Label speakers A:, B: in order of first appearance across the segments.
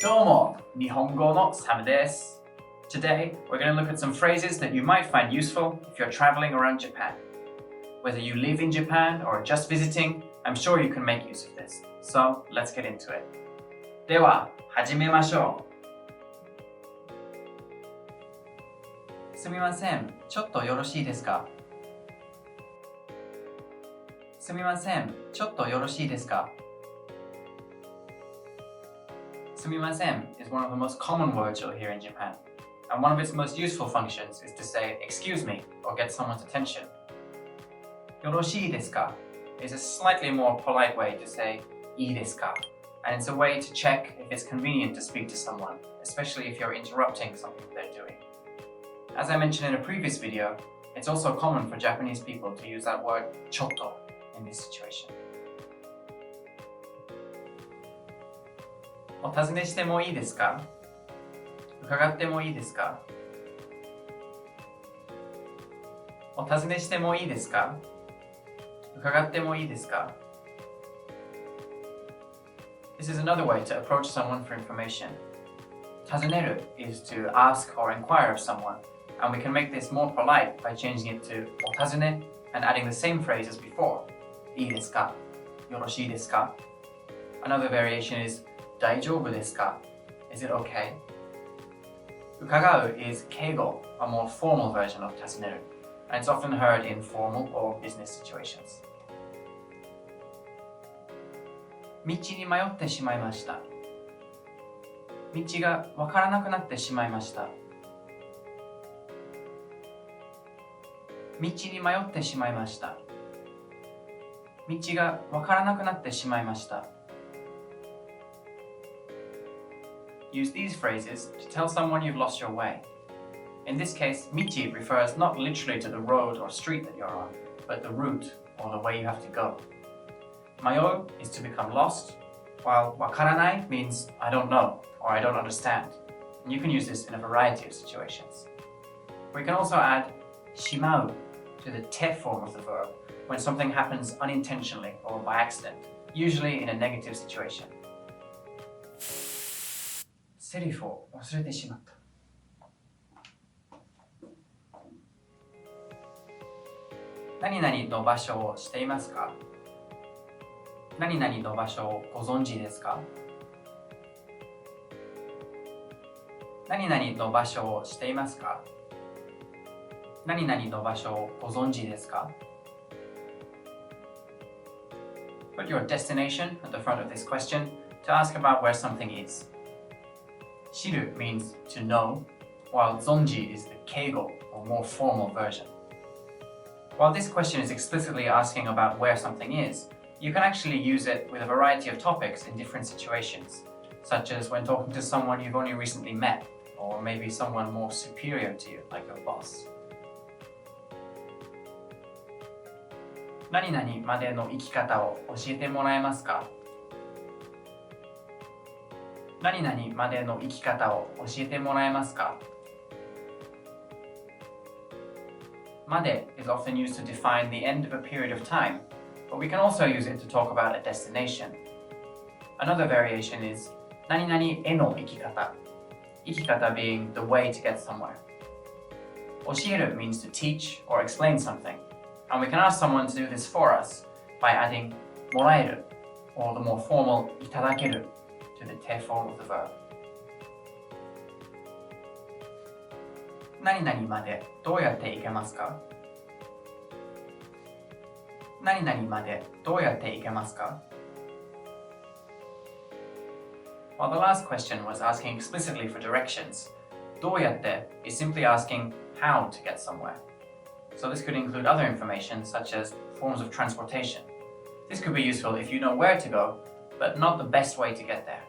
A: どうも、日本語のサムです。Today, we're going to look at some phrases that you might find useful if you're traveling around Japan. Whether you live in Japan or just visiting, I'm sure you can make use of this. So, let's get into it. では、始めましょう。すみません、ちょっとよろしいですか？すみません、ちょっとよろしいですか？Sumimasen is one of the most common words you'll hear in Japan, and one of its most useful functions is to say excuse me or get someone's attention. Yoroshii desu ka is a slightly more polite way to say ii desu ka, and it's a way to check if it's convenient to speak to someone, especially if you're interrupting something they're doing. As I mentioned in a previous video, it's also common for Japanese people to use that word chotto in this situation. お尋ねしてもいいですか？伺ってもいいですか？お尋ねしてもいいですか？伺ってもいいですか？ This is another way to approach someone for information. 尋ねる is to ask or inquire of someone, and we can make this more polite by changing it to お尋ね and adding the same phrase as before. いいですか？よろしいですか？ Another variation is 大丈夫ですか? Is it okay? 伺う is 敬語, a more formal version of 尋ねる, and it's often heard in formal or business situations. 道に迷ってしまいました。道がわからなくなってしまいました。道に迷ってしまいました。道がわからなくなってしまいました。Use these phrases to tell someone you've lost your way. In this case, michi refers not literally to the road or street that you're on, but the route or the way you have to go. Mayo is to become lost, while wakaranai means I don't know or I don't understand. And you can use this in a variety of situations. We can also add shimau to the te form of the verb when something happens unintentionally or by accident, usually in a negative situation. セリフを忘れてしまった。何々の場所を知っていますか？何々の場所をご存知ですか？何々の場所を知っていますか？何々の場所をご存知ですか？ Put your destination at the front of this question to ask about where something is. 知る means to know, while zonji is the keigo, or more formal version. While this question is explicitly asking about where something is, you can actually use it with a variety of topics in different situations, such as when talking to someone you've only recently met, or maybe someone more superior to you, like your boss. 何々までの生き方を教えてもらえますか？何々までの生き方を教えてもらえますか？まで is often used to define the end of a period of time, but we can also use it to talk about a destination. Another variation is 何々への生き方. 生き方 being the way to get somewhere. 教える means to teach or explain something, and we can ask someone to do this for us by adding もらえる or the more formal いただけるto the te form of the verb. 何々までどうやって行けますか？何々までどうやって行けますか？ While the last question was asking explicitly for directions, どうやって is simply asking how to get somewhere. So this could include other information such as forms of transportation. This could be useful if you know where to go, but not the best way to get there.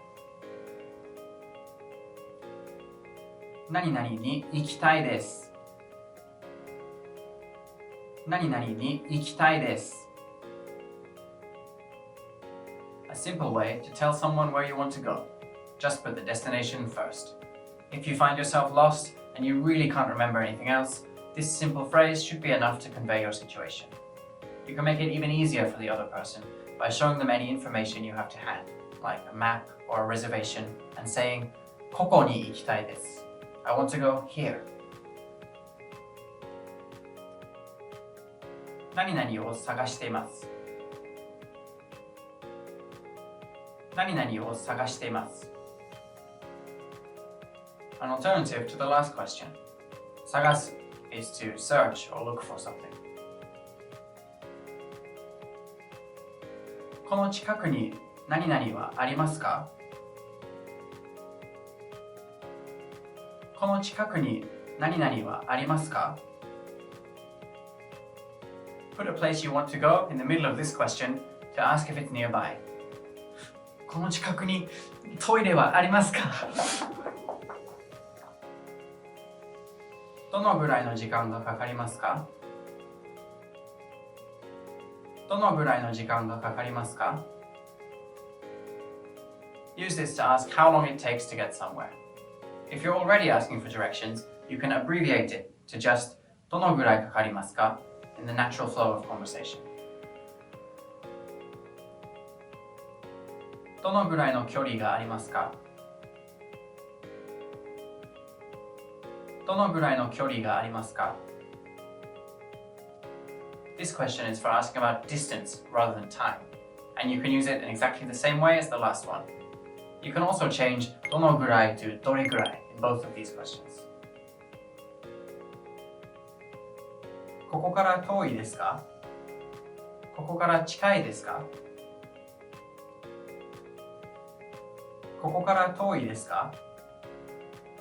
A: 何々に行きたいです。何々に行きたいです。A simple way to tell someone where you want to go. Just put the destination first. If you find yourself lost and you really can't remember anything else, this simple phrase should be enough to convey your situation. You can make it even easier for the other person by showing them any information you have to hand. like a map or a reservation, and saying, ここに行きたいです。I want to go here. 何々を探しています。何々を探しています。An alternative to the last question. 探す is to search or look for something. この近くに何々はありますか？この近くに何々はありますか？ Put a place you want to go in the middle of this question to ask if it's nearby. この近くにトイレはありますか？どのぐらいの時間がかかりますか？どのぐらいの時間がかかりますか？ Use this to ask how long it takes to get somewhere. If you're already asking for directions, you can abbreviate it to just どのぐらいかかりますか in the natural flow of conversation. どのぐらいの距離がありますか？どのぐらいの距離がありますか？ This question is for asking about distance rather than time, and you can use it in exactly the same way as the last one. You can also change どのぐらい to どれぐらい in both of these questions. ここから遠いですか？ここから近いですか？ここから遠いですか？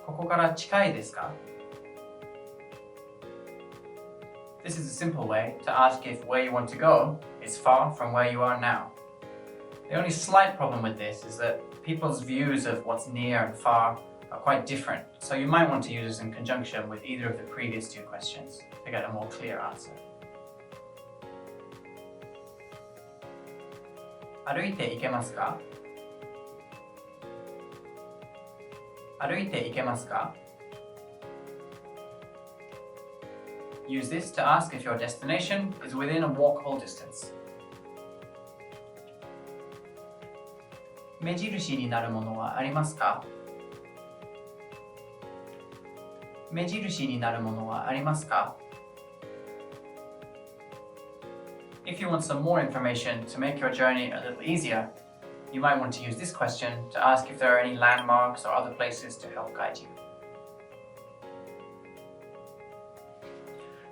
A: ここから近いですか？ This is a simple way to ask if where you want to go is far from where you are now. The only slight problem with this is that people's views of what's near and far are quite different, so you might want to use this in conjunction with either of the previous two questions to get a more clear answer. 歩いて行けますか？歩いて行けますか？ Use this to ask if your destination is within a walkable distance. 目印になるものはありますか？目印になるものはありますか？ If you want some more information to make your journey a little easier, you might want to use this question to ask if there are any landmarks or other places to help guide you.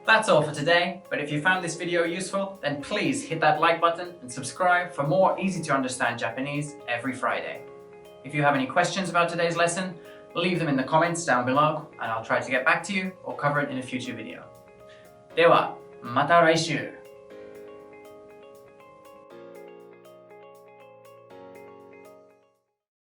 A: That's all for today, but if you found this video useful, then please hit that like button and subscribe for more easy to understand Japanese every Friday. If you have any questions about today's lesson, leave them in the comments down below and I'll try to get back to you or cover it in a future video. では、また来週